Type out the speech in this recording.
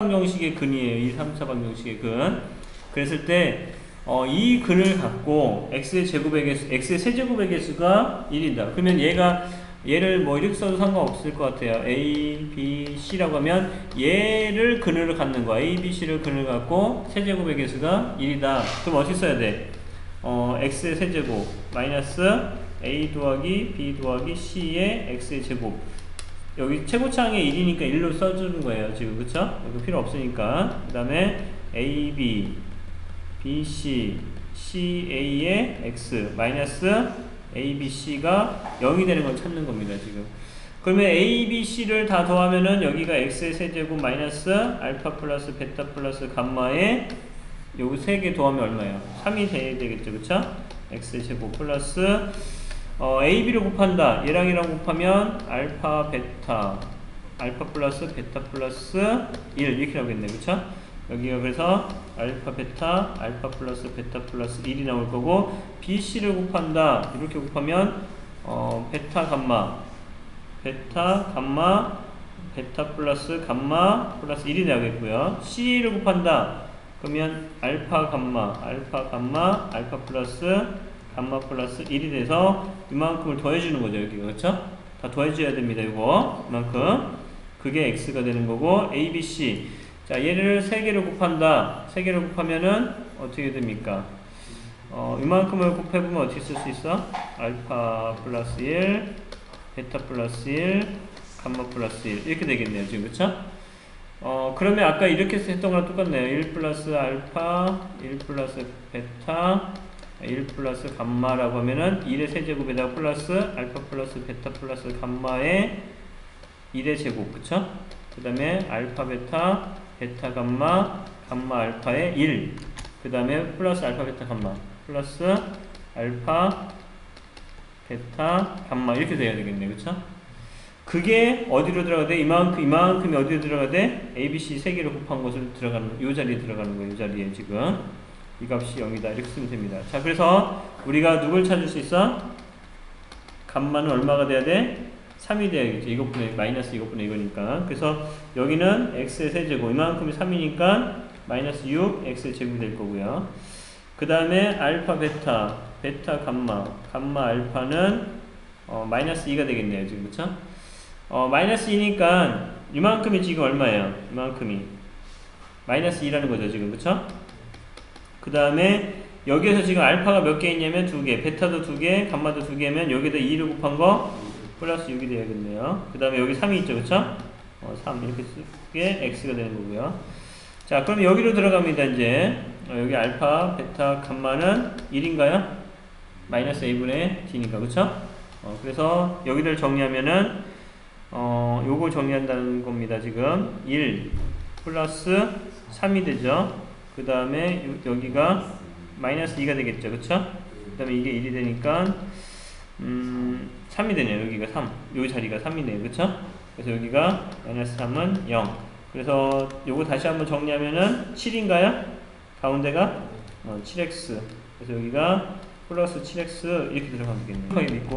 방정식의 근이에요. 2, 3, 4 방정식의 근. 그랬을 때 이 근을 갖고 x의 제곱의 개수, x의 세제곱의 개수가 1이다. 그러면 얘를 뭐 이렇게 써도 상관없을 것 같아요. a, b, c라고 하면 얘를 근으로 갖는 거야. a, b, c를 근을 갖고 세제곱의 개수가 1이다. 그럼 어떻게 써야 돼? x의 세제곱 마이너스 a 더하기 b 더하기 c의 x의 제곱. 여기 최고차항에 1이니까 1로 써주는 거예요. 지금 그쵸? 이거 필요 없으니까. 그 다음에 AB, BC, CA의 X 마이너스 ABC가 0이 되는 걸 찾는 겁니다. 지금. 그러면 ABC를 다 더하면은 여기가 X의 세제곱 마이너스 알파 플러스 베타 플러스 감마에 요거 3개 더하면 얼마예요? 3이 돼야 되겠죠. 그쵸? X의 제곱 플러스 AB를 곱한다. 얘랑 곱하면 알파 베타 알파 플러스 베타 플러스 1 이렇게 나오겠네. 그쵸? 여기가 그래서 알파 베타 알파 플러스 베타 플러스 1이 나올 거고 BC를 곱한다. 이렇게 곱하면 베타 감마 베타 플러스 감마 플러스 1이 나오겠고요. C를 곱한다. 그러면 알파 감마 알파 플러스 감마 플러스 1이 돼서 이만큼을 더해주는 거죠. 여기가. 그렇죠? 다 더해줘야 됩니다. 이거 이만큼. 그게 x가 되는 거고 a, b, c. 자, 얘를 3개를 곱한다. 3개를 곱하면은 어떻게 됩니까? 이만큼을 곱해보면 어떻게 쓸 수 있어? 알파 플러스 1 베타 플러스 1 감마 플러스 1 이렇게 되겠네요. 지금. 그쵸? 그러면 아까 이렇게 했던 거랑 똑같네요. 1 플러스 알파 1 플러스 베타 1 플러스 감마라고 하면은 1의 세제곱에다가 플러스 알파 플러스 베타 플러스 감마의 1의 제곱. 그쵸? 그 다음에 알파 베타 베타 감마 감마 알파의 1. 그 다음에 플러스 알파 베타 감마 플러스 알파 베타 감마 이렇게 돼야 되겠네. 그쵸? 그게 어디로 들어가대? 이만큼이 어디로 들어가대? ABC 3개를 곱한 것으로 들어가는, 요 자리에 들어가는 거예요. 요 자리에 지금. 이 값이 0이다. 이렇게 쓰면 됩니다. 자, 그래서 우리가 누굴 찾을 수 있어? 감마는 얼마가 돼야 돼? 3이 돼야겠죠. 이것분의, 마이너스 이것분의 이거니까. 그래서 여기는 x의 세제곱. 이만큼이 3이니까 마이너스 6, x의 제곱이 될 거고요. 그 다음에 알파, 베타, 감마 알파는 마이너스 2가 되겠네요. 지금. 그쵸? 마이너스 2니까 이만큼이 지금 얼마예요? 이만큼이. 마이너스 2라는 거죠. 지금. 그쵸? 그 다음에 여기에서 지금 알파가 몇 개 있냐면 2개, 베타도 2개, 감마도 2개면 여기다 2를 곱한 거 플러스 6이 되야겠네요. 그 다음에 여기 3이 있죠. 그쵸? 3 이렇게 쓰게 x가 되는 거고요. 자, 그럼 여기로 들어갑니다. 이제 여기 알파, 베타, 감마는 1인가요? 마이너스 a분의 t니까. 그쵸? 그래서 여기를 정리하면은 요거 정리한다는 겁니다. 지금 1 플러스 3이 되죠. 그 다음에 여기가 마이너스 2가 되겠죠. 그쵸? 그 다음에 이게 1이 되니까 3이 되네요. 여기가 3. 요 자리가 3이네요. 그쵸? 그래서 여기가 마이너스 3은 0. 그래서 요거 다시 한번 정리하면은 7인가요? 가운데가 7x. 그래서 여기가 플러스 7x 이렇게 들어가면 되겠네요.